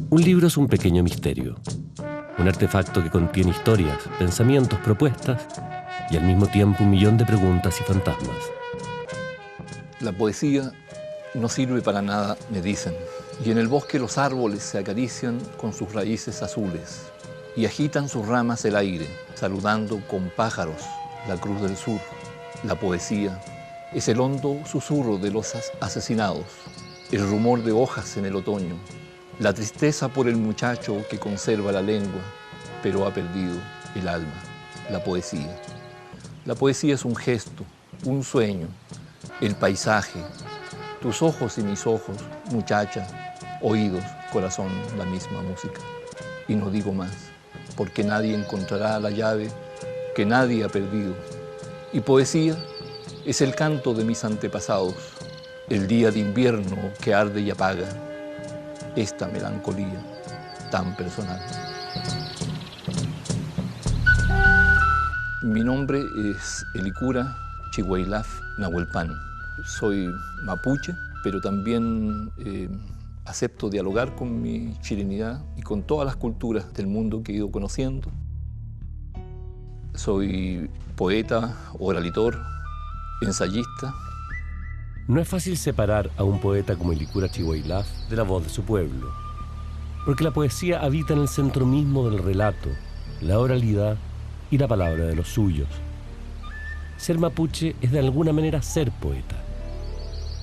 Un libro es un pequeño misterio, un artefacto que contiene historias, pensamientos, propuestas y al mismo tiempo un millón de preguntas y fantasmas. La poesía no sirve para nada, me dicen, y en el bosque los árboles se acarician con sus raíces azules y agitan sus ramas el aire, saludando con pájaros la cruz del sur. La poesía es el hondo susurro de los asesinados, el rumor de hojas en el otoño, la tristeza por el muchacho que conserva la lengua, pero ha perdido el alma. La poesía. La poesía es un gesto, un sueño, el paisaje, tus ojos y mis ojos, muchacha, oídos, corazón, la misma música. Y no digo más, porque nadie encontrará la llave que nadie ha perdido. Y poesía es el canto de mis antepasados, el día de invierno que arde y apaga esta melancolía tan personal. Mi nombre es Helicura Chihuaylaf Nahuelpan. Soy mapuche, pero también acepto dialogar con mi chilenidad y con todas las culturas del mundo que he ido conociendo. Soy poeta, oralitor, ensayista. No es fácil separar a un poeta como Helicura Chihuaylaf de la voz de su pueblo, porque la poesía habita en el centro mismo del relato, la oralidad y la palabra de los suyos. Ser mapuche es de alguna manera ser poeta.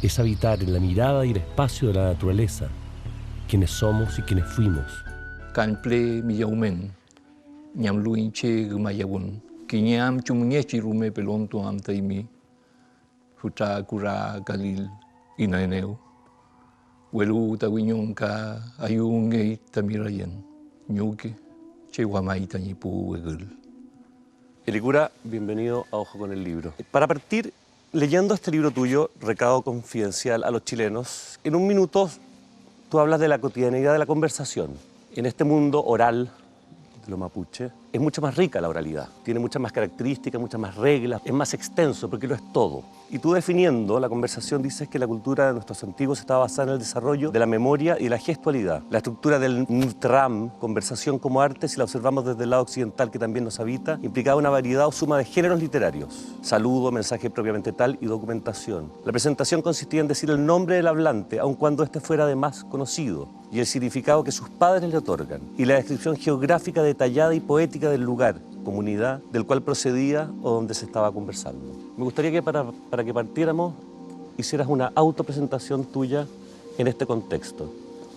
Es habitar en la mirada y el espacio de la naturaleza, quienes somos y quienes fuimos. Canple miyaumen, ñamluinche gumayabun, kiñam chumñechi rume pelonto amtaimi, futa kura galil inaeneu, huelu tawiñonka ayungei tamirayen, ñuque, cheguamaita ñipu wegul. Helicura, bienvenido a Ojo con el Libro. Para partir, leyendo este libro tuyo, Recado Confidencial a los Chilenos, en un minuto tú hablas de la cotidianidad de la conversación. En este mundo oral de lo mapuche, es mucho más rica la oralidad. Tiene muchas más características, muchas más reglas, es más extenso porque lo es todo. Y tú definiendo la conversación dices que la cultura de nuestros antiguos está basada en el desarrollo de la memoria y la gestualidad. La estructura del Ntram, conversación como arte, si la observamos desde el lado occidental que también nos habita, implicaba una variedad o suma de géneros literarios. Saludo, mensaje propiamente tal y documentación. La presentación consistía en decir el nombre del hablante, aun cuando éste fuera de más conocido, y el significado que sus padres le otorgan, y la descripción geográfica detallada y poética del lugar, comunidad, del cual procedía o donde se estaba conversando. Me gustaría que para que partiéramos hicieras una autopresentación tuya en este contexto.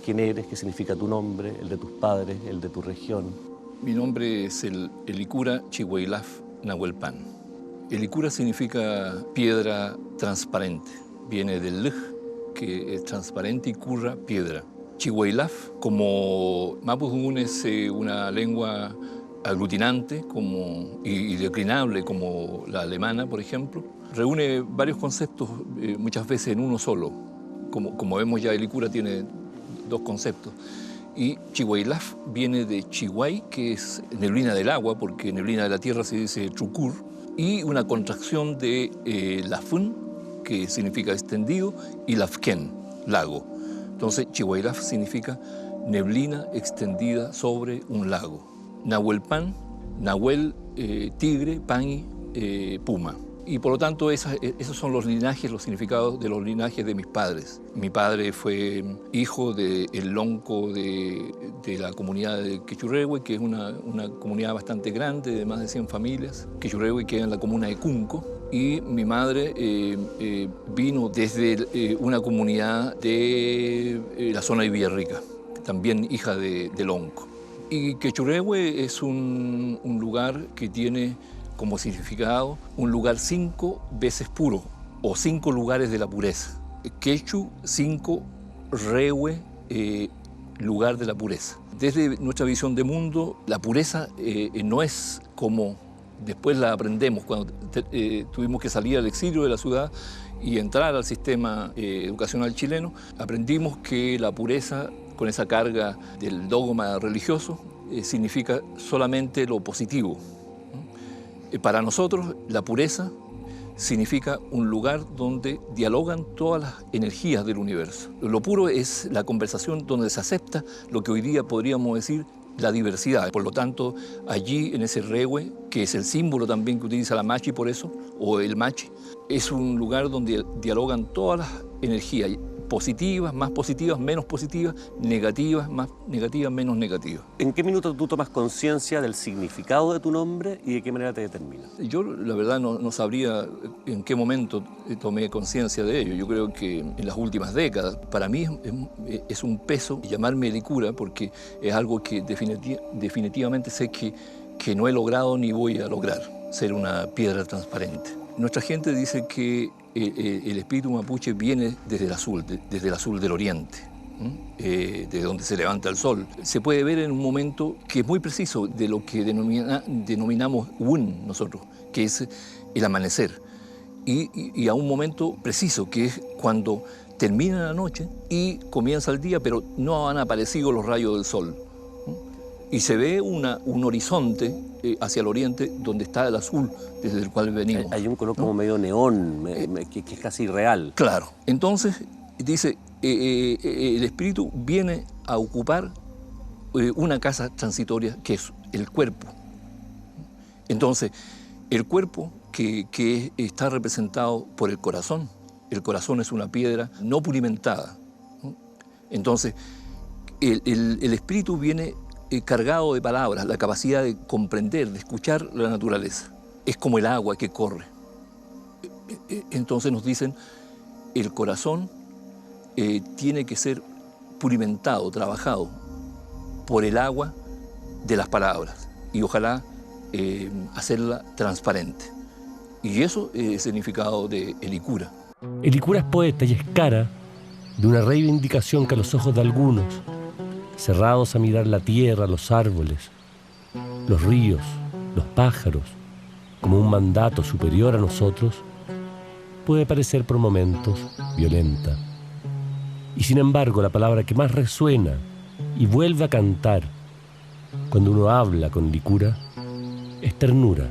¿Quién eres? ¿Qué significa tu nombre? ¿El de tus padres? ¿El de tu región? Mi nombre es el Helicura Chihuaylaf Nahuelpan. Helicura significa piedra transparente. Viene del lej, que es transparente, y curra, piedra. Chihuaylaf, como mapudungun, es una lengua aglutinante y declinable como la alemana, por ejemplo. Reúne varios conceptos, muchas veces en uno solo. Como vemos ya, Helicura tiene dos conceptos. Y Chihuaylaf viene de Chihuay, que es neblina del agua, porque neblina de la tierra se dice trucur, y una contracción de lafun, que significa extendido, y lafken, lago. Entonces, Chihuaylaf significa neblina extendida sobre un lago. Nahuelpan, Nahuel, tigre, Pani, puma. Y por lo tanto, esos son los linajes, los significados de los linajes de mis padres. Mi padre fue hijo del lonco de la comunidad de Quechurehue, que es una comunidad bastante grande, de más de 100 familias. Quechurehue queda en la comuna de Cunco. Y mi madre vino desde una comunidad de la zona de Villarrica, también hija de lonco. Y Quechurehue es un lugar que tiene como significado un lugar 5 veces puro, o 5 lugares de la pureza. Quechu, 5, Rehue, lugar de la pureza. Desde nuestra visión de mundo, la pureza no es como después la aprendemos cuando tuvimos que salir al exilio de la ciudad y entrar al sistema educacional chileno. Aprendimos que la pureza, con esa carga del dogma religioso, significa solamente lo positivo. Para nosotros, la pureza significa un lugar donde dialogan todas las energías del universo. Lo puro es la conversación donde se acepta lo que hoy día podríamos decir la diversidad. Por lo tanto, allí en ese regue, que es el símbolo también que utiliza la machi por eso, o el machi, es un lugar donde dialogan todas las energías, positivas, más positivas, menos positivas, negativas, más negativas, menos negativas. ¿En qué minuto tú tomas conciencia del significado de tu nombre y de qué manera te determina? Yo la verdad no sabría en qué momento tomé conciencia de ello. Yo creo que en las últimas décadas. Para mí es un peso llamarme Licura porque es algo que definitivamente sé que no he logrado ni voy a lograr, ser una piedra transparente. Nuestra gente dice que el espíritu mapuche viene desde el azul del oriente, de donde se levanta el sol. Se puede ver en un momento que es muy preciso de lo que denominamos Wun nosotros, que es el amanecer, y a un momento preciso, que es cuando termina la noche y comienza el día, pero no han aparecido los rayos del sol. Y se ve un horizonte hacia el oriente donde está el azul desde el cual venimos. Hay un color como medio neón, que es casi irreal. Claro. Entonces, dice, el espíritu viene a ocupar una casa transitoria que es el cuerpo. Entonces, el cuerpo que está representado por el corazón es una piedra no pulimentada. Entonces, el espíritu viene cargado de palabras, la capacidad de comprender, de escuchar la naturaleza. Es como el agua que corre. Entonces nos dicen, el corazón tiene que ser pulimentado, trabajado por el agua de las palabras y ojalá hacerla transparente. Y eso es el significado de Helicura. Helicura es poeta y es cara de una reivindicación que a los ojos de algunos, cerrados a mirar la tierra, los árboles, los ríos, los pájaros, como un mandato superior a nosotros, puede parecer por momentos violenta. Y sin embargo, la palabra que más resuena y vuelve a cantar cuando uno habla con Licura es ternura,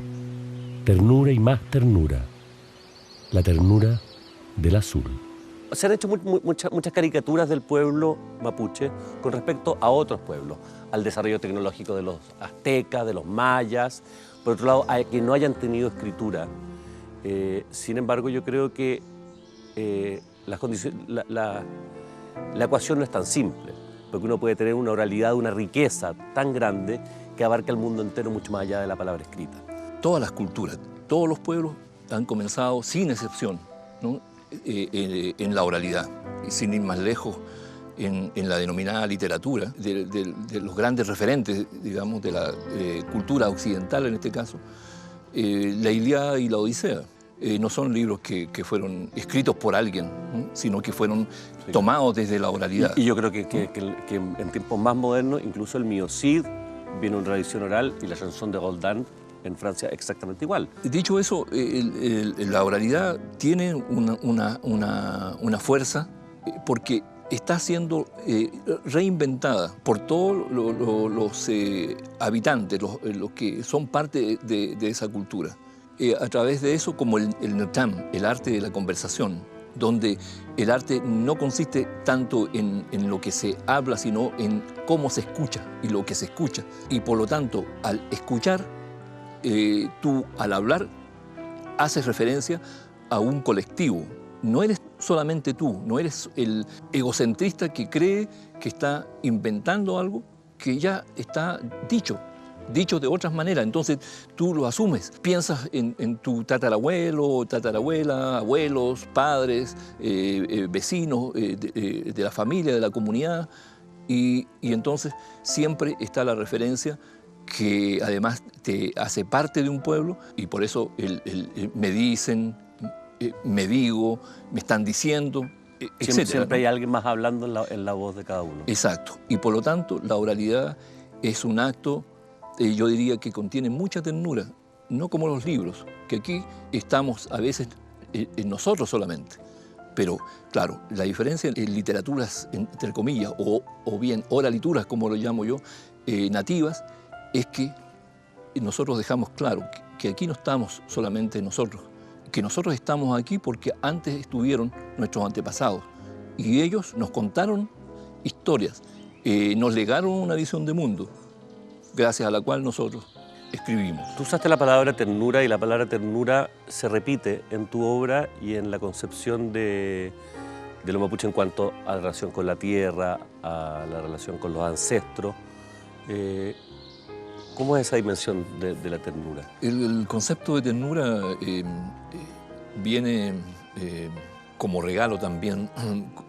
ternura y más ternura, la ternura del azul. Se han hecho muchas caricaturas del pueblo mapuche con respecto a otros pueblos, al desarrollo tecnológico de los aztecas, de los mayas, por otro lado, a que no hayan tenido escritura. Sin embargo, yo creo que la ecuación no es tan simple, porque uno puede tener una oralidad, una riqueza tan grande que abarca el mundo entero mucho más allá de la palabra escrita. Todas las culturas, todos los pueblos han comenzado, sin excepción, ¿no?, en la oralidad, y sin ir más lejos, en la denominada literatura, de los grandes referentes, digamos, de la cultura occidental en este caso, la Ilíada y la Odisea. No son libros que fueron escritos por alguien, ¿no?, sino que fueron tomados desde la oralidad. Y yo creo que en tiempos más modernos, incluso el Miocid viene una tradición oral y la chanson de Roldan en Francia exactamente igual. Dicho eso, la oralidad tiene una fuerza porque está siendo reinventada por todos los habitantes, los que son parte de esa cultura. A través de eso, como el Ntam, el arte de la conversación, donde el arte no consiste tanto en lo que se habla, sino en cómo se escucha y lo que se escucha. Y por lo tanto, al escuchar, tú al hablar haces referencia a un colectivo. No eres solamente tú, no eres el egocentrista que cree que está inventando algo que ya está dicho de otras maneras. Entonces tú lo asumes, piensas en tu tatarabuelo, tatarabuela, abuelos, padres, vecinos de la familia, de la comunidad, y entonces siempre está la referencia que además te hace parte de un pueblo, y por eso me dicen, me digo, me están diciendo, etc. Siempre hay alguien más hablando en la voz de cada uno. Exacto. Y por lo tanto, la oralidad es un acto, yo diría que contiene mucha ternura, no como los libros, que aquí estamos a veces en nosotros solamente. Pero, claro, la diferencia en literaturas, entre comillas, o bien oralituras, como lo llamo yo, nativas, es que nosotros dejamos claro que aquí no estamos solamente nosotros, que nosotros estamos aquí porque antes estuvieron nuestros antepasados y ellos nos contaron historias, nos legaron una visión de mundo, gracias a la cual nosotros escribimos. Tú usaste la palabra ternura y la palabra ternura se repite en tu obra y en la concepción de los mapuches en cuanto a la relación con la tierra, a la relación con los ancestros. ¿Cómo es esa dimensión de la ternura? El concepto de ternura viene como regalo también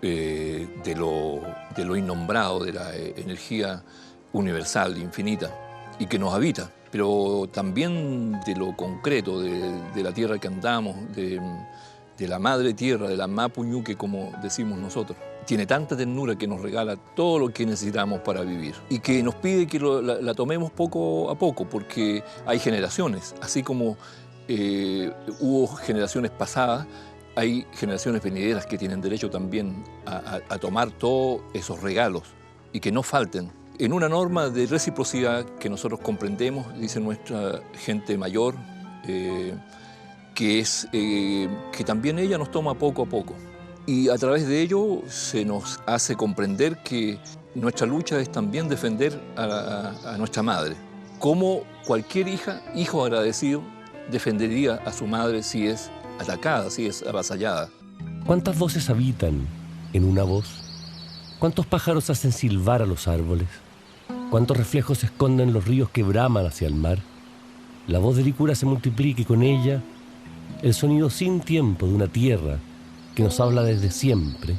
de lo innombrado, de la energía universal, infinita, y que nos habita, pero también de lo concreto, de la tierra que andamos, de la madre tierra, de la Mapu Ñuque, como decimos nosotros. Tiene tanta ternura que nos regala todo lo que necesitamos para vivir y que nos pide que la tomemos poco a poco, porque hay generaciones, así como hubo generaciones pasadas, hay generaciones venideras que tienen derecho también a tomar todos esos regalos y que no falten. En una norma de reciprocidad que nosotros comprendemos, dice nuestra gente mayor, que también ella nos toma poco a poco. Y a través de ello se nos hace comprender que nuestra lucha es también defender a nuestra madre. Como cualquier hijo agradecido defendería a su madre si es atacada, si es avasallada. ¿Cuántas voces habitan en una voz? ¿Cuántos pájaros hacen silbar a los árboles? ¿Cuántos reflejos se esconden los ríos que braman hacia el mar? La voz de Licura se multiplica y con ella el sonido sin tiempo de una tierra que nos habla desde siempre,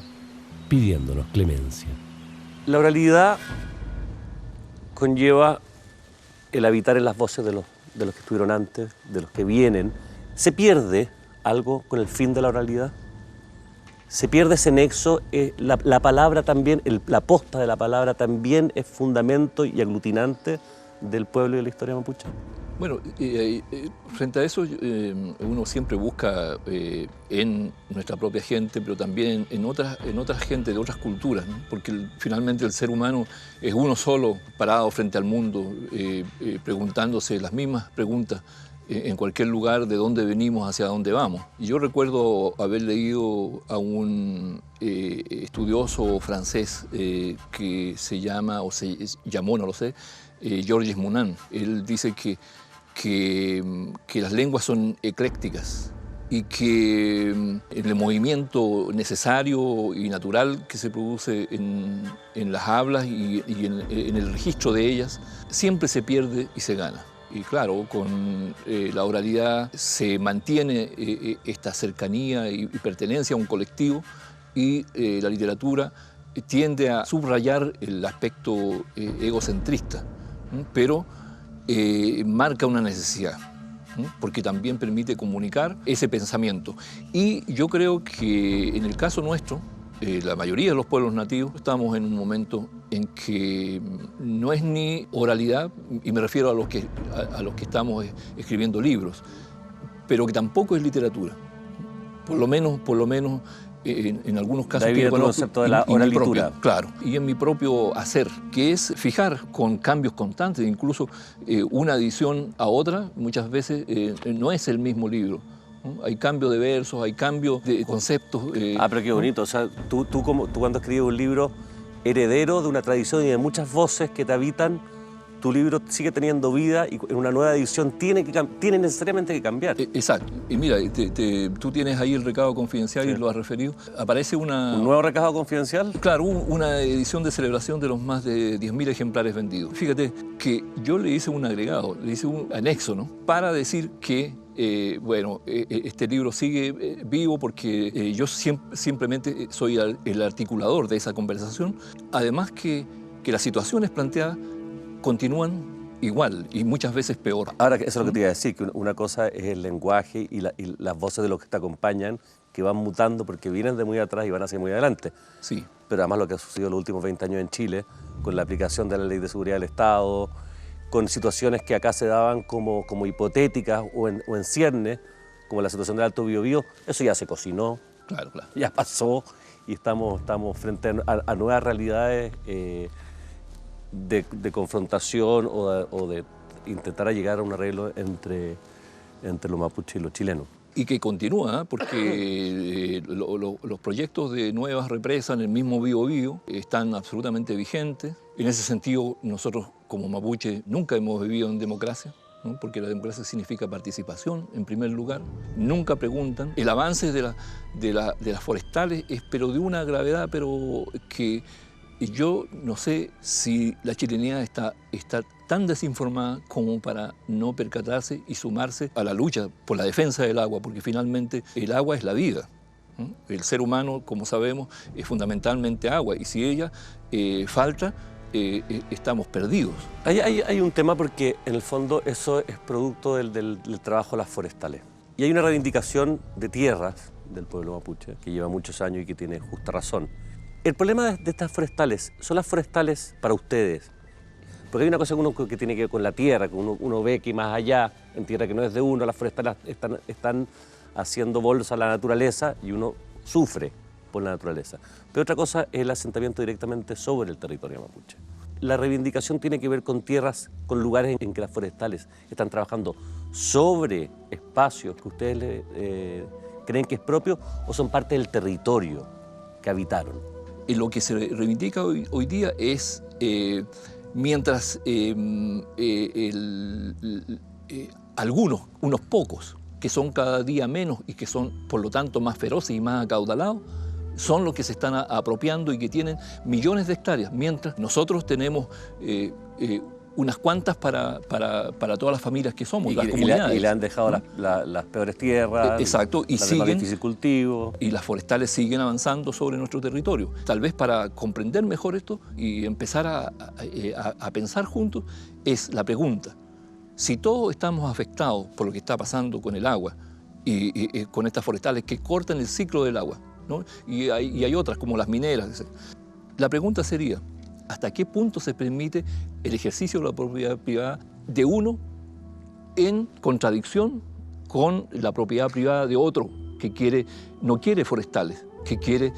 pidiéndonos clemencia. La oralidad conlleva el habitar en las voces de los que estuvieron antes, de los que vienen. ¿Se pierde algo con el fin de la oralidad? ¿Se pierde ese nexo? La palabra también, la posta de la palabra también es fundamento y aglutinante del pueblo y de la historia mapuche. Bueno, frente a eso uno siempre busca en nuestra propia gente, pero también en otras gente de otras culturas, ¿no? Porque finalmente el ser humano es uno solo, parado frente al mundo, preguntándose las mismas preguntas en cualquier lugar de dónde venimos hacia dónde vamos. Y yo recuerdo haber leído a un estudioso francés que se llama, o se llamó, no lo sé, Georges Mounan. Él dice que las lenguas son eclécticas y que el movimiento necesario y natural que se produce en las hablas y en el registro de ellas siempre se pierde y se gana. Y claro, con la oralidad se mantiene esta cercanía y pertenencia a un colectivo y la literatura tiende a subrayar el aspecto egocentrista, pero marca una necesidad, porque también permite comunicar ese pensamiento. Y yo creo que en el caso nuestro, la mayoría de los pueblos nativos, estamos en un momento en que no es ni oralidad, y me refiero a los que estamos escribiendo libros, pero que tampoco es literatura. Por lo menos en algunos casos que yo conozco, el concepto de la oralitura. Claro, y en mi propio hacer, que es fijar con cambios constantes, incluso una edición a otra, muchas veces no es el mismo libro. Hay cambio de versos, hay cambio de conceptos. Pero qué bonito. O sea, tú cuando escribes un libro heredero de una tradición y de muchas voces que te habitan, tu libro sigue teniendo vida y en una nueva edición tiene necesariamente que cambiar. Exacto. Y mira, tú tienes ahí el recado confidencial, sí, y lo has referido. Aparece ¿Un nuevo recado confidencial? Claro, una edición de celebración de los más de 10.000 ejemplares vendidos. Fíjate que yo le hice un agregado, le hice un anexo, ¿no? Para decir que este libro sigue vivo porque yo simplemente soy el articulador de esa conversación. Además que las situaciones planteadas continúan igual y muchas veces peor. Ahora, eso es lo que te iba a decir, que una cosa es el lenguaje y las voces de los que te acompañan, que van mutando porque vienen de muy atrás y van hacia muy adelante. Sí. Pero además lo que ha sucedido en los últimos 20 años en Chile, con la aplicación de la Ley de Seguridad del Estado, con situaciones que acá se daban como hipotéticas o en ciernes, como la situación del Alto Biobío, eso ya se cocinó, claro. Ya pasó y estamos frente a nuevas realidades de confrontación o de intentar llegar a un arreglo entre los mapuches y los chilenos. y que continúa, porque los proyectos de nuevas represas en el mismo Biobío están absolutamente vigentes. En ese sentido, nosotros como mapuche nunca hemos vivido en democracia, ¿no? Porque la democracia significa participación, en primer lugar. Nunca preguntan. El avance de las forestales es pero de una gravedad, pero que yo no sé si la chilenidad está tan desinformada como para no percatarse y sumarse a la lucha por la defensa del agua, porque finalmente el agua es la vida, ¿no? El ser humano, como sabemos, es fundamentalmente agua, y si ella falta, estamos perdidos. Hay un tema porque en el fondo eso es producto del trabajo de las forestales. Y hay una reivindicación de tierras del pueblo mapuche que lleva muchos años y que tiene justa razón. El problema de estas forestales, ¿son las forestales para ustedes? Porque hay una cosa que tiene que ver con la tierra, que uno ve que más allá, en tierra que no es de uno, las forestales están haciendo bolsa a la naturaleza y uno sufre por la naturaleza. Pero otra cosa es el asentamiento directamente sobre el territorio mapuche. La reivindicación tiene que ver con tierras, con lugares en que las forestales están trabajando sobre espacios que ustedes creen que es propio o son parte del territorio que habitaron. Lo que se reivindica hoy día es, mientras algunos, unos pocos, que son cada día menos y que son por lo tanto más feroces y más acaudalados, son los que se están apropiando y que tienen millones de hectáreas, mientras nosotros tenemos unas cuantas para todas las familias que somos, las comunidades. Y le han dejado las peores tierras, exacto, y las de más difícil cultivo. Y las forestales siguen avanzando sobre nuestro territorio. Tal vez para comprender mejor esto y empezar a pensar juntos, es la pregunta: si todos estamos afectados por lo que está pasando con el agua y con estas forestales que cortan el ciclo del agua, ¿no? Y hay otras como las mineras, la pregunta sería: ¿hasta qué punto se permite el ejercicio de la propiedad privada de uno en contradicción con la propiedad privada de otro que no quiere forestales, que quiere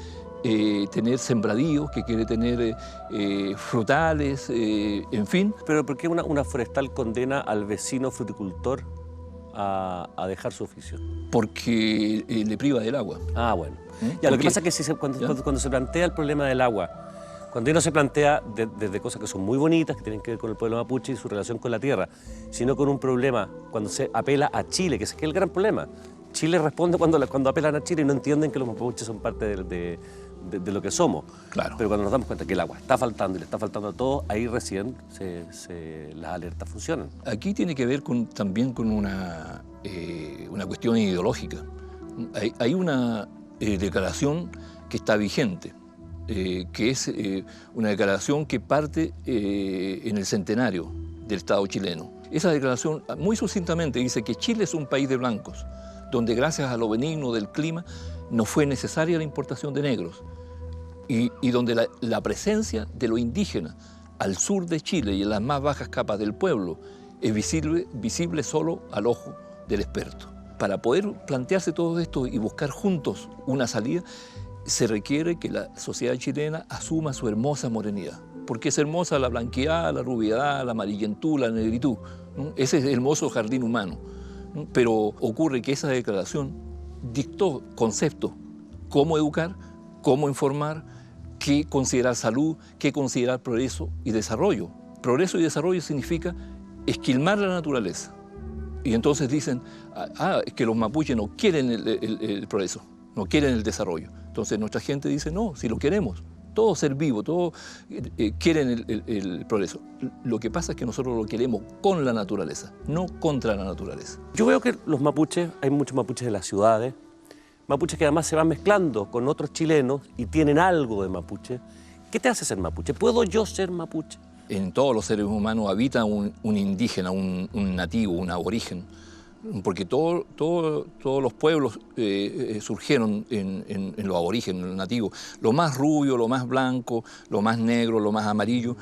tener sembradíos, que quiere tener frutales, en fin? ¿Pero por qué una forestal condena al vecino fruticultor a dejar su oficio? Porque le priva del agua. Ah, bueno. Ya, lo que pasa es que cuando se plantea el problema del agua, cuando uno se plantea desde cosas que son muy bonitas, que tienen que ver con el pueblo mapuche y su relación con la tierra, sino con un problema cuando se apela a Chile, que es el gran problema. Chile responde cuando apelan a Chile y no entienden que los mapuches son parte de lo que somos. Claro. Pero cuando nos damos cuenta que el agua está faltando y le está faltando a todos, ahí recién las alertas funcionan. Aquí tiene que ver también con una cuestión ideológica. Hay una declaración que está vigente, que es una declaración que parte en el centenario del Estado chileno. Esa declaración muy sucintamente dice que Chile es un país de blancos, donde gracias a lo benigno del clima no fue necesaria la importación de negros y donde la presencia de lo indígena al sur de Chile y en las más bajas capas del pueblo es visible solo al ojo del experto. Para poder plantearse todo esto y buscar juntos una salida, se requiere que la sociedad chilena asuma su hermosa morenidad. Porque es hermosa la blanqueada, la rubiedad, la amarillentú, la negritud, ¿no? Ese es el hermoso jardín humano, ¿no? Pero ocurre que esa declaración dictó conceptos: cómo educar, cómo informar, qué considerar salud, qué considerar progreso y desarrollo. Progreso y desarrollo significa esquilmar la naturaleza. Y entonces dicen, es que los mapuches no quieren el progreso, no quieren el desarrollo. Entonces nuestra gente dice, no, si lo queremos, todo ser vivo, todos quieren el progreso. Lo que pasa es que nosotros lo queremos con la naturaleza, no contra la naturaleza. Yo veo que los mapuches, hay muchos mapuches en las ciudades, mapuches que además se van mezclando con otros chilenos y tienen algo de mapuche. ¿Qué te hace ser mapuche? ¿Puedo yo ser mapuche? En todos los seres humanos habita un indígena, un nativo, un aborigen, porque todos los pueblos surgieron en los aborígenes, en los nativos. Lo más rubio, lo más blanco, lo más negro, lo más amarillo,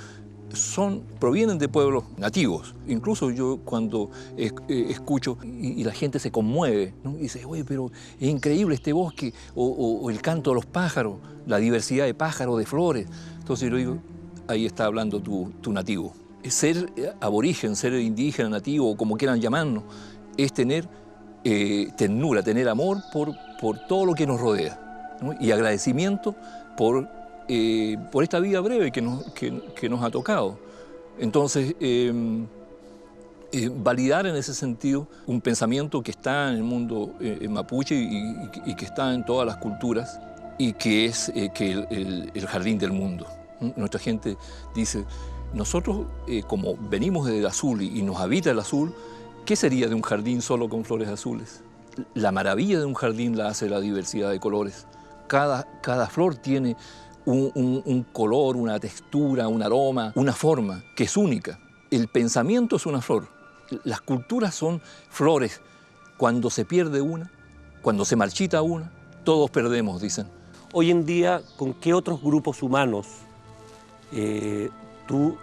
provienen de pueblos nativos. Incluso yo cuando escucho y la gente se conmueve, ¿no? Y dice, oye, pero es increíble este bosque, o el canto de los pájaros, la diversidad de pájaros, de flores. Entonces yo digo, ahí está hablando tu nativo. Ser aborigen, ser indígena, nativo, o como quieran llamarnos, es tener ternura, tener amor por todo lo que nos rodea, ¿no? Y agradecimiento por esta vida breve que nos ha tocado. Entonces, validar en ese sentido un pensamiento que está en el mundo mapuche y que está en todas las culturas y que es el jardín del mundo. Nuestra gente dice, nosotros como venimos del azul y nos habita el azul, ¿qué sería de un jardín solo con flores azules? La maravilla de un jardín la hace la diversidad de colores. Cada flor tiene un color, una textura, un aroma, una forma que es única. El pensamiento es una flor. Las culturas son flores. Cuando se pierde una, cuando se marchita una, todos perdemos, dicen. Hoy en día, ¿con qué otros grupos humanos tú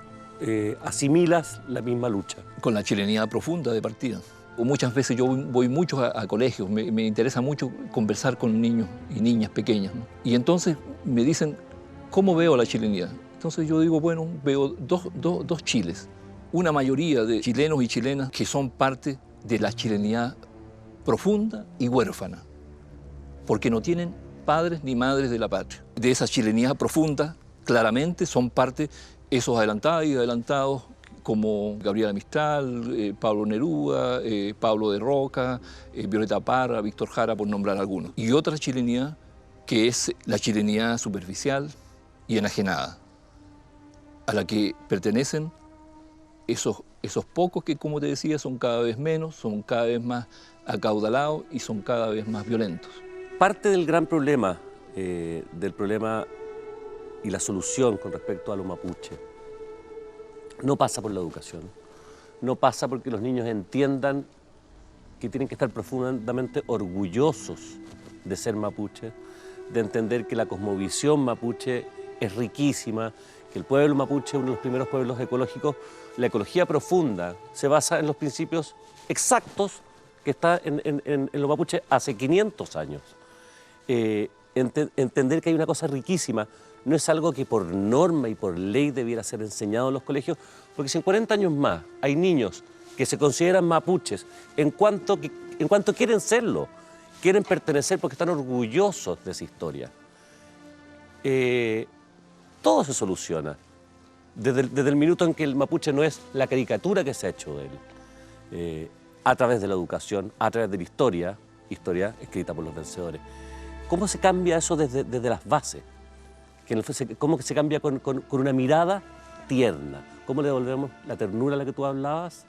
asimilas la misma lucha? Con la chilenidad profunda de partida. Muchas veces yo voy mucho a colegios, me interesa mucho conversar con niños y niñas pequeñas, ¿no? Y entonces me dicen, ¿cómo veo la chilenidad? Entonces yo digo, bueno, veo dos Chiles. Una mayoría de chilenos y chilenas que son parte de la chilenidad profunda y huérfana, porque no tienen padres ni madres de la patria. De esa chilenidad profunda, claramente son parte esos adelantados y adelantados como Gabriela Mistral, Pablo Neruda, Pablo de Roca, Violeta Parra, Víctor Jara, por nombrar algunos. Y otra chilenidad que es la chilenidad superficial y enajenada, a la que pertenecen esos pocos que, como te decía, son cada vez menos, son cada vez más acaudalados y son cada vez más violentos. Parte del gran problema, y la solución con respecto a los mapuche, no pasa por la educación, no pasa porque los niños entiendan que tienen que estar profundamente orgullosos de ser mapuche, de entender que la cosmovisión mapuche es riquísima, que el pueblo mapuche es uno de los primeros pueblos ecológicos. La ecología profunda se basa en los principios exactos que está en los mapuches hace 500 años. Entender que hay una cosa riquísima no es algo que por norma y por ley debiera ser enseñado en los colegios, porque si en 40 años más hay niños que se consideran mapuches en cuanto quieren serlo, quieren pertenecer porque están orgullosos de esa historia, todo se soluciona. Desde el minuto en que el mapuche no es la caricatura que se ha hecho de él, a través de la educación, a través de la historia escrita por los vencedores. ¿Cómo se cambia eso desde las bases? ¿Cómo se cambia con una mirada tierna? ¿Cómo le devolvemos la ternura a la que tú hablabas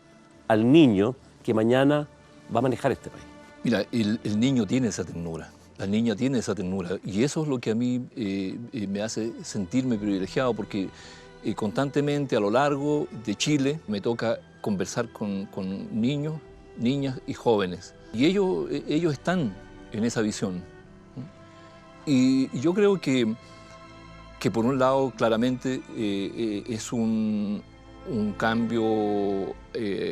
al niño que mañana va a manejar este país? Mira, el niño tiene esa ternura, la niña tiene esa ternura, y eso es lo que a mí me hace sentirme privilegiado, porque constantemente a lo largo de Chile me toca conversar con niños, niñas y jóvenes, y ellos están en esa visión. Y yo creo que por un lado claramente es un cambio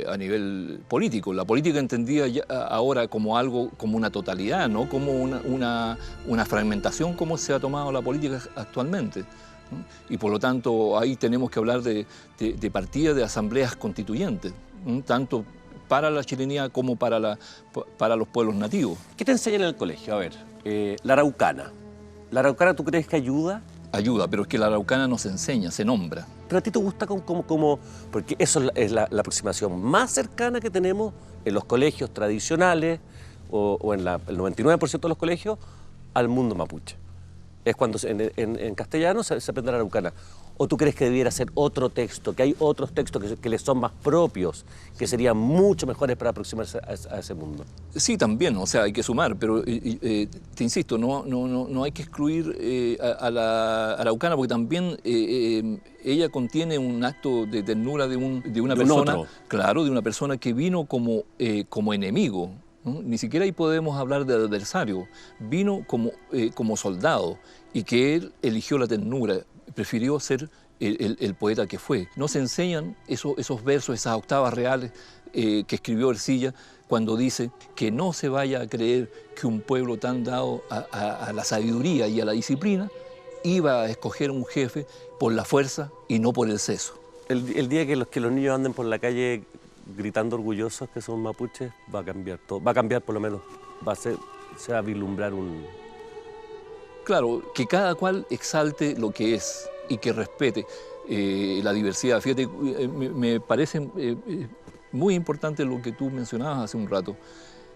a nivel político. La política entendida ya ahora como algo, como una totalidad, no como una fragmentación como se ha tomado la política actualmente, ¿no? Y por lo tanto ahí tenemos que hablar de partida de asambleas constituyentes, ¿no? Tanto para la chilenidad como para los pueblos nativos. ¿Qué te enseñan en el colegio? A ver, la araucana. ¿La araucana tú crees que ayuda? Ayuda, pero es que la araucana no se enseña, se nombra. Pero a ti te gusta como porque eso es la aproximación más cercana que tenemos en los colegios tradicionales o en el 99% de los colegios al mundo mapuche. Es cuando en castellano se aprende la araucana. ¿O tú crees que debiera ser otro texto, que hay otros textos que les son más propios, que serían mucho mejores para aproximarse a ese mundo? Sí, también, o sea, hay que sumar, pero te insisto, no hay que excluir a la araucana, porque también ella contiene un acto de ternura de una persona, claro, de una persona que vino como enemigo, ¿no? Ni siquiera ahí podemos hablar de adversario, vino como soldado, y que él eligió la ternura, prefirió ser el poeta que fue. No se enseñan esos versos, esas octavas reales que escribió Ercilla cuando dice que no se vaya a creer que un pueblo tan dado a la sabiduría y a la disciplina iba a escoger un jefe por la fuerza y no por el seso. El día que los niños anden por la calle gritando orgullosos que son mapuches, va a cambiar todo. Va a cambiar por lo menos, se va a vislumbrar un... Claro, que cada cual exalte lo que es y que respete la diversidad. Fíjate, me parece muy importante lo que tú mencionabas hace un rato,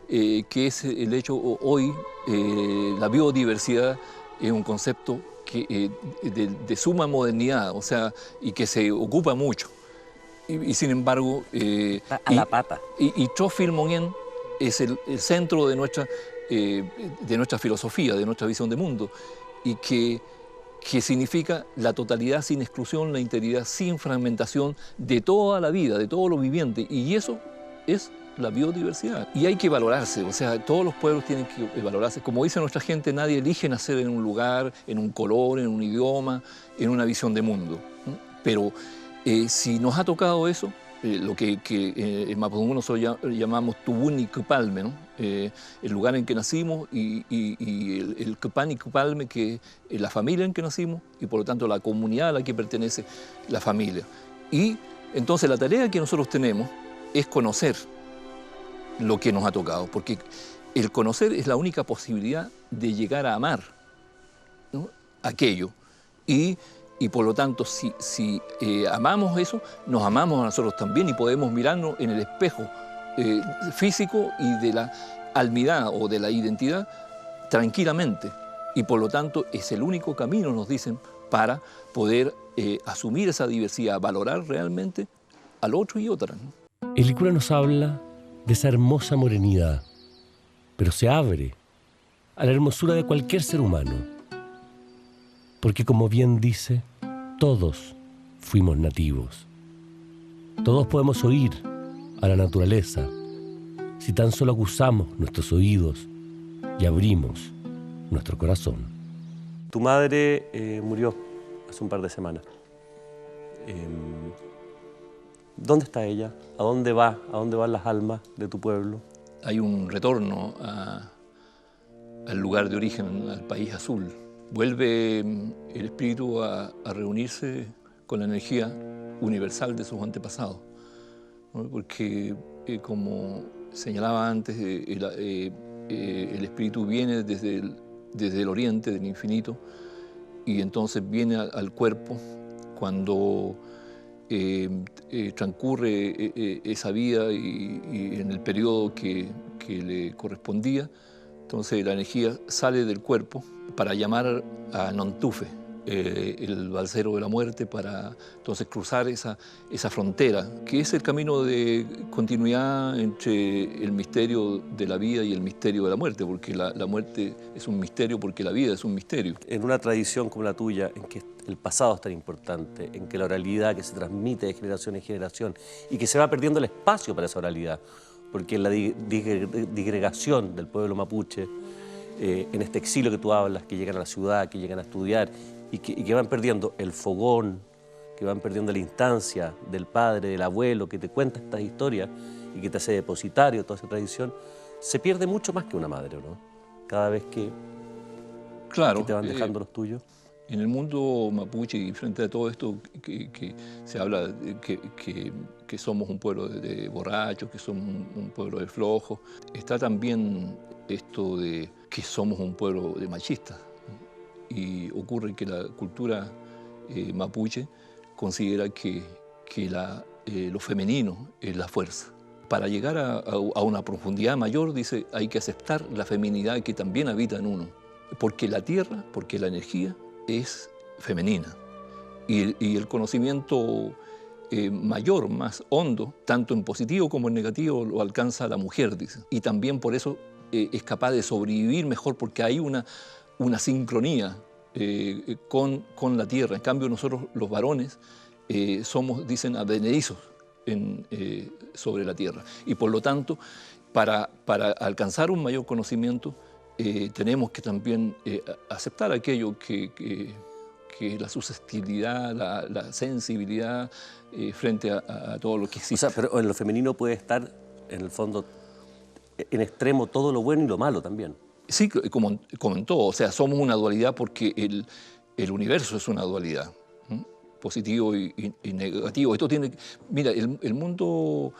que es el hecho hoy, la biodiversidad es un concepto de suma modernidad, o sea, y que se ocupa mucho. Y sin embargo... la pata. Y Trófimo Monén es el centro de nuestra filosofía, de nuestra visión de mundo, y que significa la totalidad sin exclusión, la integridad sin fragmentación de toda la vida, de todo lo viviente, y eso es la biodiversidad. Y hay que valorarse, o sea, todos los pueblos tienen que valorarse. Como dice nuestra gente, nadie elige nacer en un lugar, en un color, en un idioma, en una visión de mundo. Pero si nos ha tocado eso, lo que en Mapudungun nosotros llamamos Tubuni Cupalme, ¿no? El lugar en que nacimos y el Cupani Cupalme, que es la familia en que nacimos y por lo tanto la comunidad a la que pertenece la familia. Y entonces la tarea que nosotros tenemos es conocer lo que nos ha tocado, porque el conocer es la única posibilidad de llegar a amar, ¿no? Aquello. Y por lo tanto, si amamos eso, nos amamos a nosotros también y podemos mirarnos en el espejo físico y de la almidad o de la identidad tranquilamente. Y por lo tanto, es el único camino, nos dicen, para poder asumir esa diversidad, valorar realmente al otro y otra, ¿no? El Licura nos habla de esa hermosa morenidad, pero se abre a la hermosura de cualquier ser humano. Porque como bien dice, todos fuimos nativos. Todos podemos oír a la naturaleza si tan solo acusamos nuestros oídos y abrimos nuestro corazón. Tu madre murió hace un par de semanas. ¿Dónde está ella? ¿A dónde va? ¿A dónde van las almas de tu pueblo? Hay un retorno al lugar de origen, al país azul. Vuelve el espíritu a reunirse con la energía universal de sus antepasados, ¿no? Porque, como señalaba antes, el espíritu viene desde el oriente, del infinito, y entonces viene al cuerpo cuando transcurre esa vida y en el periodo que le correspondía. Entonces la energía sale del cuerpo para llamar a Nontufe, el balsero de la muerte, para entonces cruzar esa frontera, que es el camino de continuidad entre el misterio de la vida y el misterio de la muerte, porque la muerte es un misterio, porque la vida es un misterio. En una tradición como la tuya, en que el pasado es tan importante, en que la oralidad que se transmite de generación en generación y que se va perdiendo el espacio para esa oralidad, porque en la disgregación del pueblo mapuche, en este exilio que tú hablas, que llegan a la ciudad, que llegan a estudiar y que van perdiendo el fogón, que van perdiendo la instancia del padre, del abuelo, que te cuenta estas historias y que te hace depositario de toda esa tradición, se pierde mucho más que una madre, ¿no? Cada vez que te van dejando los tuyos. En el mundo mapuche y frente a todo esto que se habla de que somos un pueblo de borrachos, que somos un pueblo de flojos, está también esto de que somos un pueblo de machistas. Y ocurre que la cultura mapuche considera que lo femenino es la fuerza. Para llegar a una profundidad mayor, dice, hay que aceptar la feminidad que también habita en uno. Porque la tierra, porque la energía es femenina. Y el conocimiento mayor, más hondo, tanto en positivo como en negativo, lo alcanza la mujer, dice. Y también por eso es capaz de sobrevivir mejor, porque hay una sincronía con la tierra. En cambio, nosotros los varones somos, dicen, advenedizos sobre la tierra. Y por lo tanto, para alcanzar un mayor conocimiento, tenemos que también aceptar aquello que la susceptibilidad, la sensibilidad frente a todo lo que existe. O sea, pero en lo femenino puede estar, en el fondo, en extremo todo lo bueno y lo malo también. Sí, como en todo. O sea, somos una dualidad porque el universo es una dualidad, ¿sí? Positivo y negativo. Esto tiene... Mira, el mundo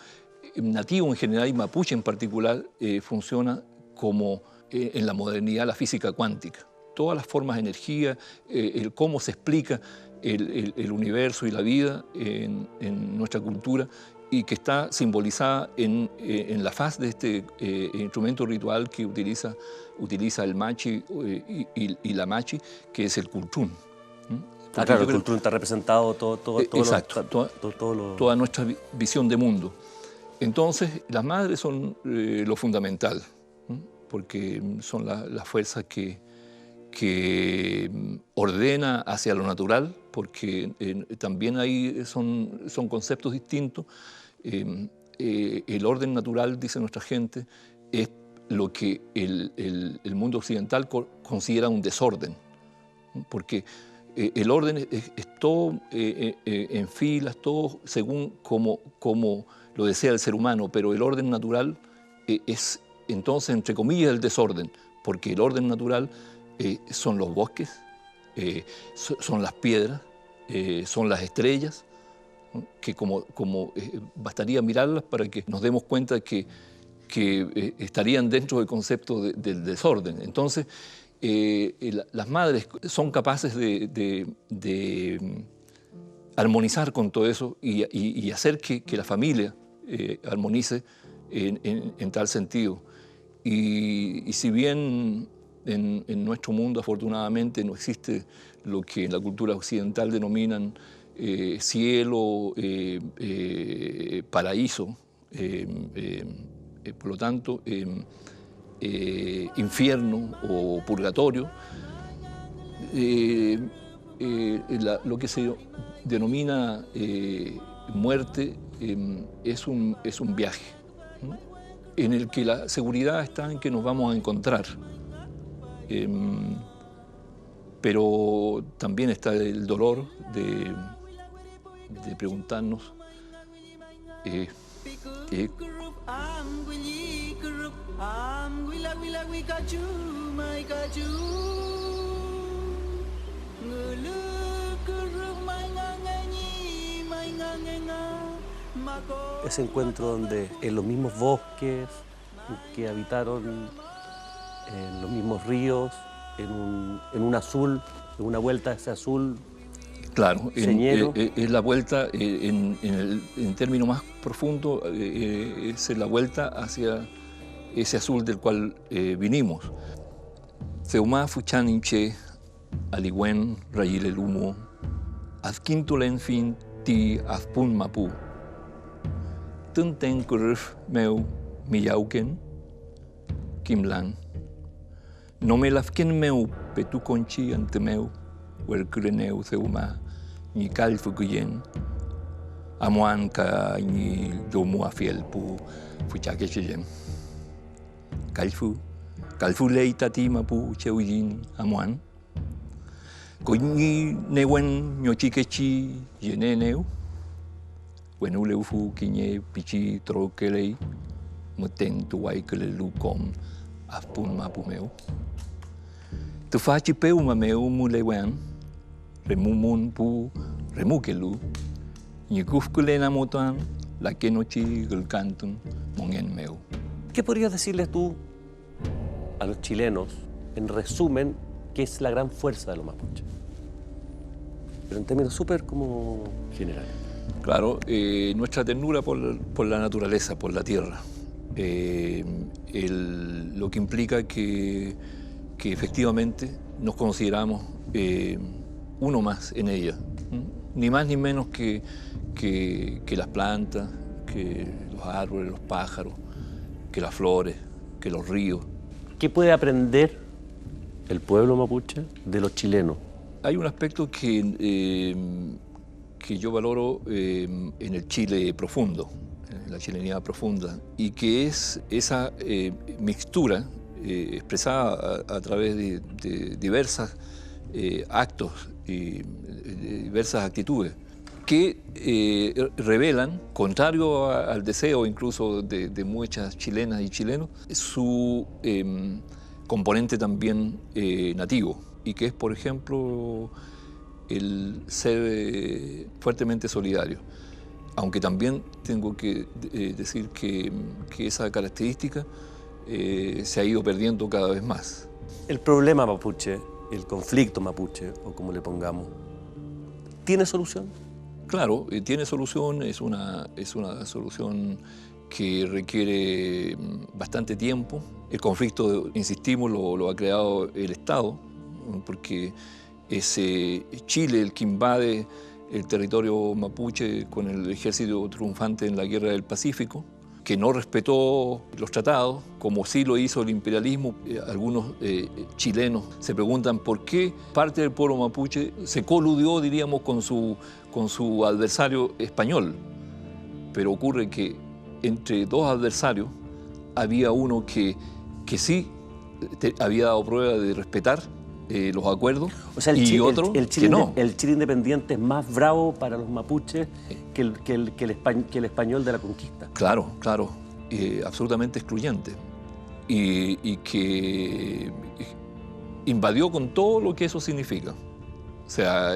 nativo en general y mapuche en particular, funciona como en la modernidad la física cuántica. Todas las formas de energía, el cómo se explica el universo y la vida en nuestra cultura, y que está simbolizada en la faz de este instrumento ritual que utiliza el machi y la machi, que es el cultrún. Claro, el cultrún está representado exacto, toda nuestra visión de mundo. Entonces, las madres son lo fundamental, porque son la fuerza que ordena hacia lo natural, porque también ahí son conceptos distintos. El orden natural, dice nuestra gente, es lo que el mundo occidental considera un desorden, porque el orden es todo en filas, todo según como lo desea el ser humano, pero el orden natural es entonces, entre comillas, el desorden, porque el orden natural son los bosques, son las piedras, son las estrellas, que bastaría mirarlas para que nos demos cuenta que estarían dentro del concepto del desorden. Entonces, las madres son capaces de armonizar con todo eso y hacer que la familia armonice en tal sentido. Y si bien en nuestro mundo, afortunadamente, no existe lo que en la cultura occidental denominan cielo, paraíso, por lo tanto, infierno o purgatorio, lo que se denomina muerte es un viaje, ¿no?, en el que la seguridad está en que nos vamos a encontrar. Pero también está el dolor de preguntarnos ese encuentro donde en los mismos bosques que habitaron, en los mismos ríos, en un azul, en una vuelta a ese azul. Claro, es la vuelta, en términos más profundos, es la vuelta hacia ese azul del cual vinimos. Seumá fuchaninche, aligüen rayil el humo, azquintulen fin ti azpun mapu, tunten curf meu miyauken, kimlan. No me lafken meu petu conchi ante meu, huelcureneu seuma, ni calfucuyen, amuan ka ni yomu afiel pu fuchaquecheyen. Calfu leita tima pu cheuyin amuan, coñi newen ñochiquechi yeneneu, wenuleufu quiñe pichi troquelei, muten tuwaikele lucom, afpun mapu meu. Tu faci peu mameu mulewen, remumun pu remukelu, ni gufkulena motan, la que nochi gulcantun mongen meu. ¿Qué podrías decirles tú a los chilenos, en resumen, qué es la gran fuerza de los mapuches? Pero en términos súper como generales. Claro, nuestra ternura por la naturaleza, por la tierra. Lo que implica que efectivamente nos consideramos uno más en ella, ni más ni menos que las plantas, que los árboles, los pájaros, que las flores, que los ríos. ¿Qué puede aprender el pueblo mapuche de los chilenos? Hay un aspecto que yo valoro en el Chile profundo, en la chilenidad profunda, y que es esa mixtura expresada a través de diversos actos y diversas actitudes que revelan, contrario al deseo incluso de muchas chilenas y chilenos, su componente también nativo, y que es, por ejemplo, el ser fuertemente solidario. aunque también tengo que decir que esa característica se ha ido perdiendo cada vez más. El problema mapuche, el conflicto mapuche, o como le pongamos, ¿tiene solución? Claro, tiene solución, es una solución que requiere bastante tiempo. El conflicto, insistimos, lo ha creado el Estado, porque es Chile el que invade el territorio mapuche con el ejército triunfante en la Guerra del Pacífico, que no respetó los tratados, como sí lo hizo el imperialismo. Algunos chilenos se preguntan por qué parte del pueblo mapuche se coludió, diríamos, con su adversario español. Pero ocurre que entre dos adversarios había uno que sí había dado prueba de respetar los acuerdos, o sea, y otro que no. El Chile independiente es más bravo para los mapuches que el español de la conquista. Claro, claro, absolutamente excluyente. Y que invadió con todo lo que eso significa. O sea,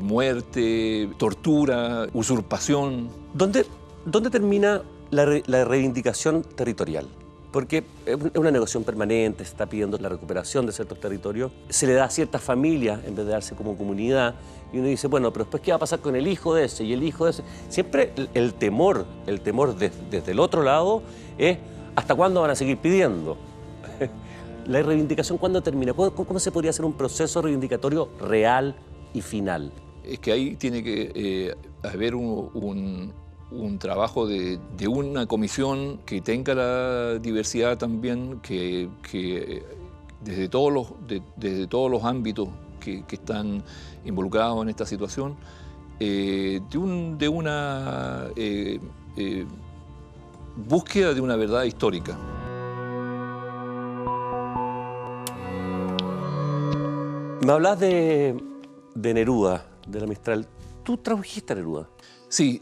muerte, tortura, usurpación. ¿Dónde termina la reivindicación territorial? Porque es una negociación permanente, se está pidiendo la recuperación de ciertos territorios, se le da a ciertas familias en vez de darse como comunidad, y uno dice, bueno, pero después ¿qué va a pasar con el hijo de ese y el hijo de ese? Siempre el temor desde el otro lado es ¿hasta cuándo van a seguir pidiendo? La reivindicación, ¿cuándo termina? ¿Cómo se podría hacer un proceso reivindicatorio real y final? Es que ahí tiene que haber un trabajo de una comisión que tenga la diversidad también, que desde todos los ámbitos que están involucrados en esta situación, de una búsqueda de una verdad histórica. Me hablas de Neruda, de la Mistral. ¿Tú tradujiste a Neruda? Sí,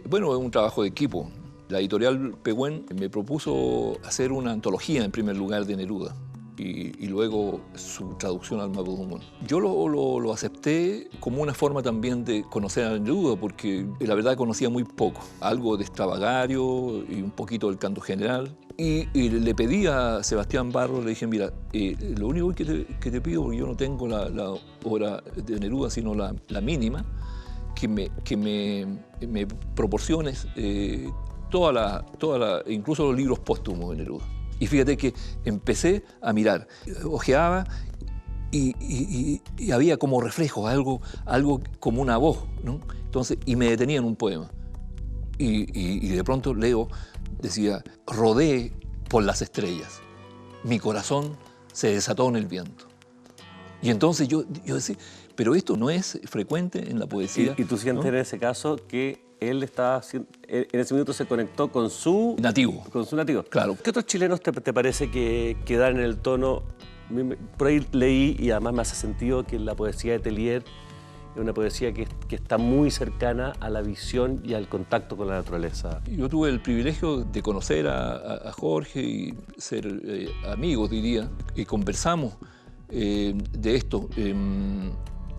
bueno, es un trabajo de equipo. La editorial Pehuen me propuso hacer una antología, en primer lugar, de Neruda y luego su traducción al mapudungún. Yo lo acepté como una forma también de conocer a Neruda, porque la verdad conocía muy poco. Algo de Extravagario y un poquito del canto general. Y le pedí a Sebastián Barros, le dije, mira, lo único que te pido, porque yo no tengo la obra de Neruda, sino la mínima, que me proporciones incluso los libros póstumos de Neruda. Y fíjate que empecé a mirar, ojeaba y había como reflejos, algo como una voz, ¿no? Entonces, y me detenía en un poema. Y de pronto leo, decía, rodé por las estrellas, mi corazón se desató en el viento. Y entonces yo decía, pero esto no es frecuente en la poesía. ¿Y tú sientes, ¿no?, en ese caso que él en ese minuto se conectó con su nativo? Con su nativo. Claro. ¿Qué otros chilenos te parece que dan en el tono? Por ahí leí, y además me hace sentido, que la poesía de Tellier es una poesía que está muy cercana a la visión y al contacto con la naturaleza. Yo tuve el privilegio de conocer a Jorge y ser amigos, diría, y conversamos de esto.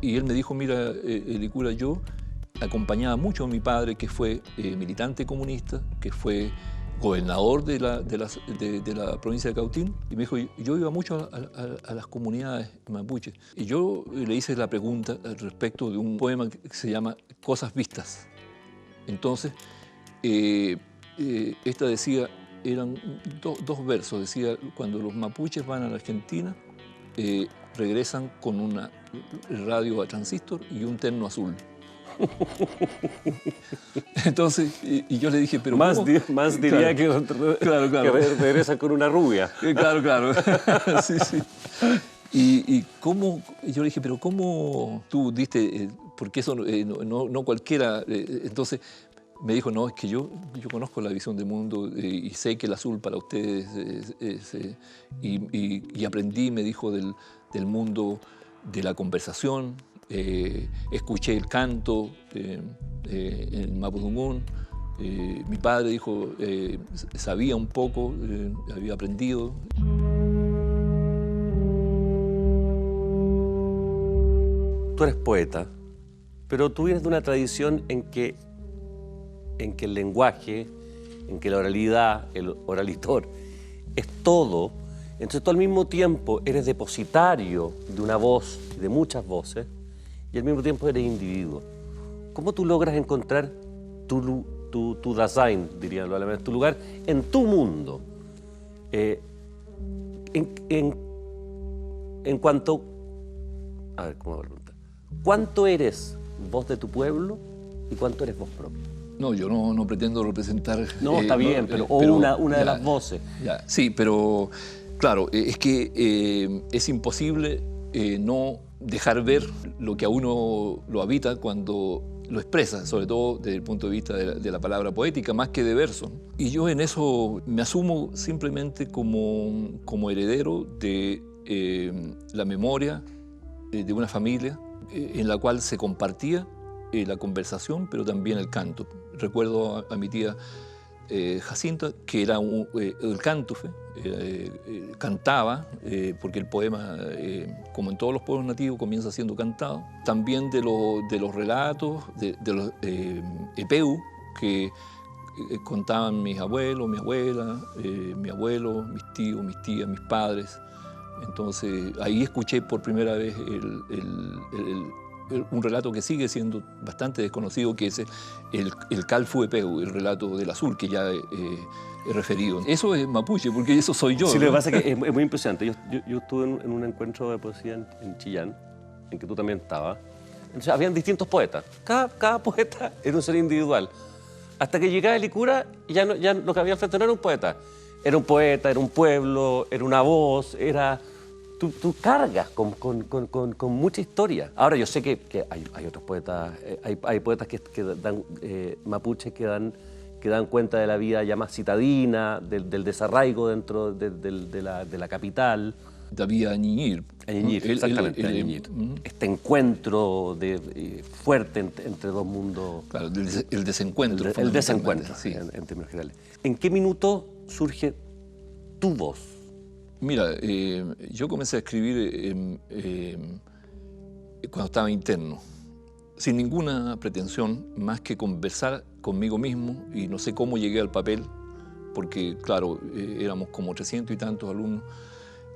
Y él me dijo, mira, Licura, yo acompañaba mucho a mi padre, que fue militante comunista, que fue gobernador de la provincia de Cautín, y me dijo, yo iba mucho a las comunidades mapuches. Y yo le hice la pregunta respecto de un poema que se llama Cosas Vistas. Entonces, esta decía, eran dos versos, decía, cuando los mapuches van a la Argentina, regresan con una radio a transistor y un terno azul. Entonces, y yo le dije, pero más diría, claro, claro. Que regresan con una rubia. Claro. Sí. Y cómo, yo le dije, pero ¿cómo tú diste? Porque eso no cualquiera. Entonces me dijo, no, es que yo conozco la visión del mundo y sé que el azul para ustedes y aprendí, me dijo, del mundo de la conversación. Escuché el canto en mapudungún. Mi padre dijo, sabía un poco, había aprendido. Tú eres poeta, pero tú vienes de una tradición en que en que el lenguaje, en que la oralidad, el oralitor, es todo. Entonces tú al mismo tiempo eres depositario de una voz, de muchas voces, y al mismo tiempo eres individuo. ¿Cómo tú logras encontrar tu Dasein, dirían los alemanes, tu lugar en tu mundo? En cuanto... A ver, ¿cómo me pregunta? ¿Cuánto eres voz de tu pueblo y cuánto eres voz propia? No, yo no pretendo representar... No, está bien, pero una de las voces. Ya, sí, pero claro, es que es imposible no dejar ver lo que a uno lo habita cuando lo expresa, sobre todo desde el punto de vista de la palabra poética, más que de verso. Y yo en eso me asumo simplemente como heredero de la memoria de una familia en la cual se compartía la conversación, pero también el canto. Recuerdo a mi tía Jacinta, que era el cántufe, cantaba, porque el poema, como en todos los pueblos nativos, comienza siendo cantado. También de los relatos, de los epeu, que contaban mis abuelos, mi abuela, mi abuelo, mis tíos, mis tías, mis padres. Entonces ahí escuché por primera vez un relato que sigue siendo bastante desconocido, que es el Calfu Epeu, el relato del azul, que ya he referido. Eso es mapuche, porque eso soy yo. Sí, ¿no? lo que pasa es que es muy impresionante. Yo estuve en un encuentro de poesía en Chillán, en que tú también estabas. Entonces, habían distintos poetas. Cada poeta era un ser individual. Hasta que llegaba Licura, ya lo que había al frente no era un poeta. Era un poeta, era un pueblo, era una voz, era... Tú cargas con mucha historia. Ahora, yo sé que hay otros poetas, hay poetas que dan mapuches que dan cuenta de la vida ya más citadina, del desarraigo dentro de la capital. David Añiñir. Añiñir, exactamente, Añiñir. Este encuentro fuerte entre dos mundos. Claro, el desencuentro. El desencuentro, sí. en términos generales. ¿En qué minuto surge tu voz? Mira, yo comencé a escribir cuando estaba interno, sin ninguna pretensión más que conversar conmigo mismo, y no sé cómo llegué al papel, porque claro, éramos como 300 y tantos alumnos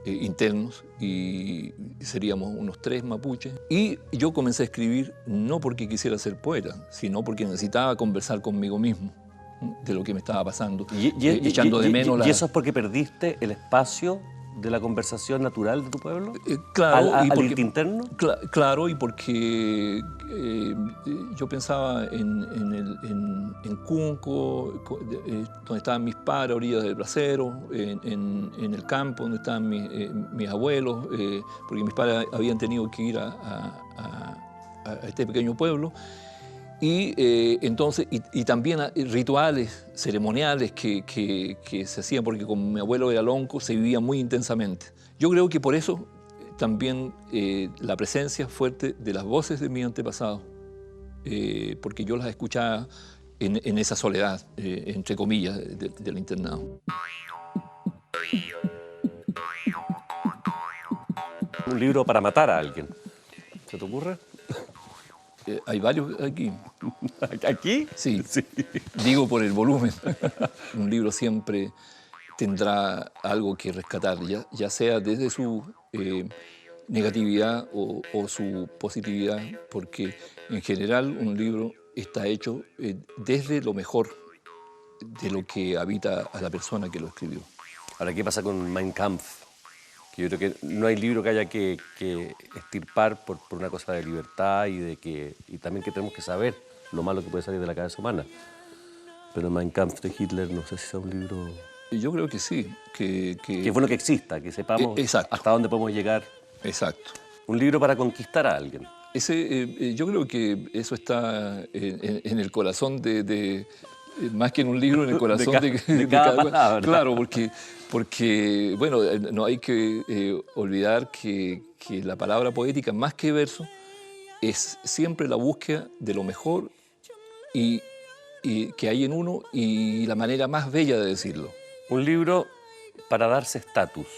internos y seríamos unos 3 mapuches. Y yo comencé a escribir no porque quisiera ser poeta, sino porque necesitaba conversar conmigo mismo de lo que me estaba pasando, echando de menos ¿Y eso es porque perdiste el espacio de la conversación natural de tu pueblo? Claro, ¿Al irte interno? Claro, y porque yo pensaba en Cunco, donde estaban mis padres, a orillas del Bracero, en el campo, donde estaban mis abuelos, porque mis padres habían tenido que ir a este pequeño pueblo. Y entonces, y también rituales ceremoniales que se hacían, porque como mi abuelo era lonco, se vivía muy intensamente. Yo creo que por eso también la presencia fuerte de las voces de mis antepasados, porque yo las escuchaba en esa soledad, entre comillas, del internado. Un libro para matar a alguien. ¿Se te ocurre? Hay varios aquí. ¿Aquí? Sí. Digo por el volumen. Un libro siempre tendrá algo que rescatar, ya sea desde su negatividad o su positividad, porque en general un libro está hecho desde lo mejor de lo que habita a la persona que lo escribió. Ahora, ¿qué pasa con Mein Kampf? Que yo creo que no hay libro que haya que extirpar por una cosa de libertad y también que tenemos que saber lo malo que puede salir de la cabeza humana. Pero Mein Kampf de Hitler, no sé si sea un libro... Yo creo que sí. Que es bueno que exista, que sepamos hasta dónde podemos llegar. Exacto. Un libro para conquistar a alguien. Yo creo que eso está en el corazón más que en un libro, en el corazón de cada palabra. Claro, porque bueno, no hay que olvidar que la palabra poética, más que verso, es siempre la búsqueda de lo mejor y que hay en uno y la manera más bella de decirlo. Un libro para darse estatus.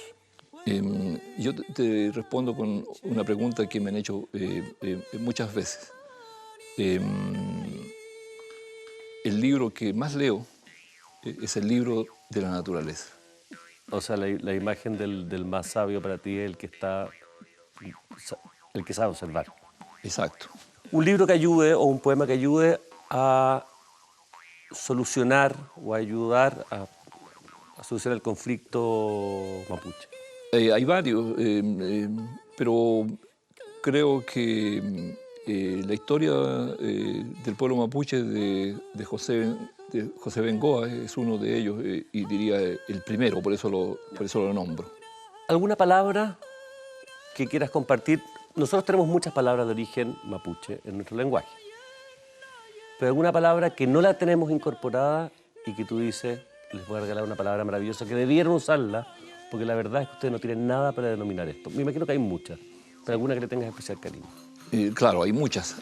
Yo te respondo con una pregunta que me han hecho muchas veces. el libro que más leo es el libro de la naturaleza. O sea, la imagen del más sabio para ti es el que sabe observar. Exacto. Un libro que ayude o un poema que ayude a solucionar o a ayudar a solucionar el conflicto mapuche. Hay varios, pero creo que la historia del pueblo mapuche de José Bengoa es uno de ellos y diría el primero, por eso lo nombro. ¿Alguna palabra que quieras compartir? Nosotros tenemos muchas palabras de origen mapuche en nuestro lenguaje, pero alguna palabra que no la tenemos incorporada y que tú dices, les voy a regalar una palabra maravillosa, que debieron usarla, porque la verdad es que ustedes no tienen nada para denominar esto. Me imagino que hay muchas, pero alguna que le tengas especial cariño. Claro, hay muchas,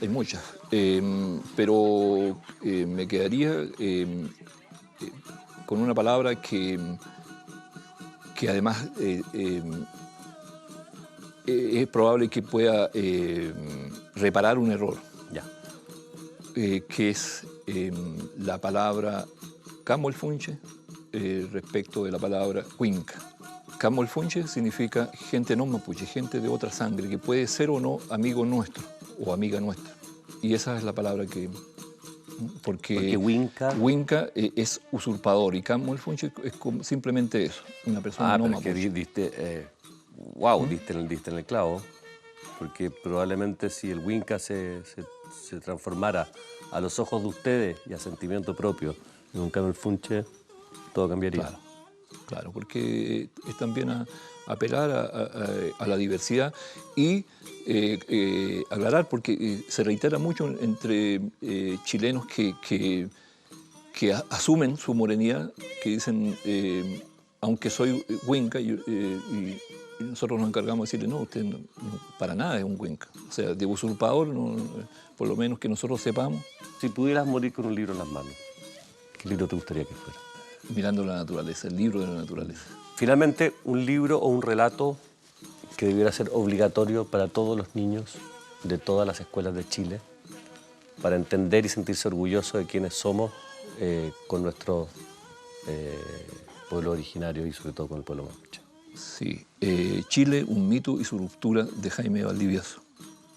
pero me quedaría con una palabra que además es probable que pueda reparar un error, Ya. Que es la palabra Camolfunche respecto de la palabra Huinca. Camolfunche significa gente no mapuche, gente de otra sangre, que puede ser o no amigo nuestro o amiga nuestra. Y esa es la palabra que... Porque Huinca es usurpador y Camolfunche es simplemente eso, una persona no mapuche. Que diste en el clavo, porque probablemente si el Huinca se transformara a los ojos de ustedes y a sentimiento propio en un Camolfunche, todo cambiaría. Claro, porque es también apelar a la diversidad y aclarar, porque se reitera mucho entre chilenos que asumen su morenidad, que dicen, aunque soy Huinca, y nosotros nos encargamos de decirle, no, usted no, para nada es un Huinca. O sea, de usurpador, no, por lo menos que nosotros sepamos. Si pudieras morir con un libro en las manos, ¿qué libro te gustaría que fuera? Mirando la naturaleza, el libro de la naturaleza. Finalmente, un libro o un relato que debiera ser obligatorio para todos los niños de todas las escuelas de Chile, para entender y sentirse orgullosos de quienes somos con nuestro pueblo originario y sobre todo con el pueblo mapuche. Sí, Chile, un mito y su ruptura de Jaime Valdivieso,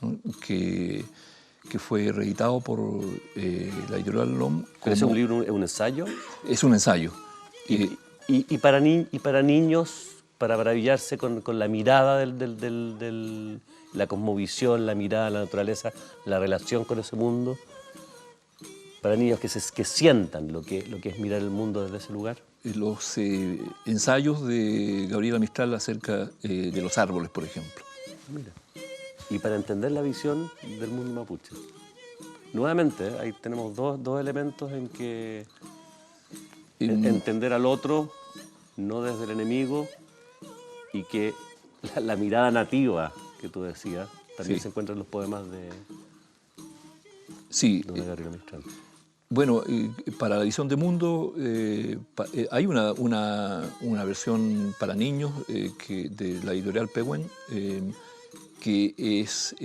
¿no? que fue reeditado por la editorial LOM. ¿Es un libro, es un ensayo? Es un ensayo. Y para niños, para maravillarse con la mirada la cosmovisión, la mirada a la naturaleza, la relación con ese mundo, para niños que sientan lo que es mirar el mundo desde ese lugar. Los ensayos de Gabriela Mistral acerca de los árboles, por ejemplo. Mira. Y para entender la visión del mundo mapuche. Nuevamente, ahí tenemos dos elementos en que entender al otro, no desde el enemigo, y que la mirada nativa que tú decías también se encuentra en los poemas de Gabriela Mistral. Bueno, para la visión de mundo hay una versión para niños de la editorial Pehuen, que es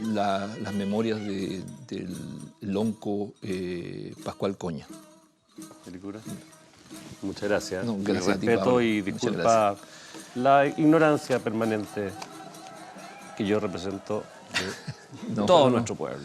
las memorias del lonco Pascual Coña. ¿Película? Muchas gracias. No, gracias a ti, respeto Pablo. Y disculpa la ignorancia permanente que yo represento de todo nuestro pueblo.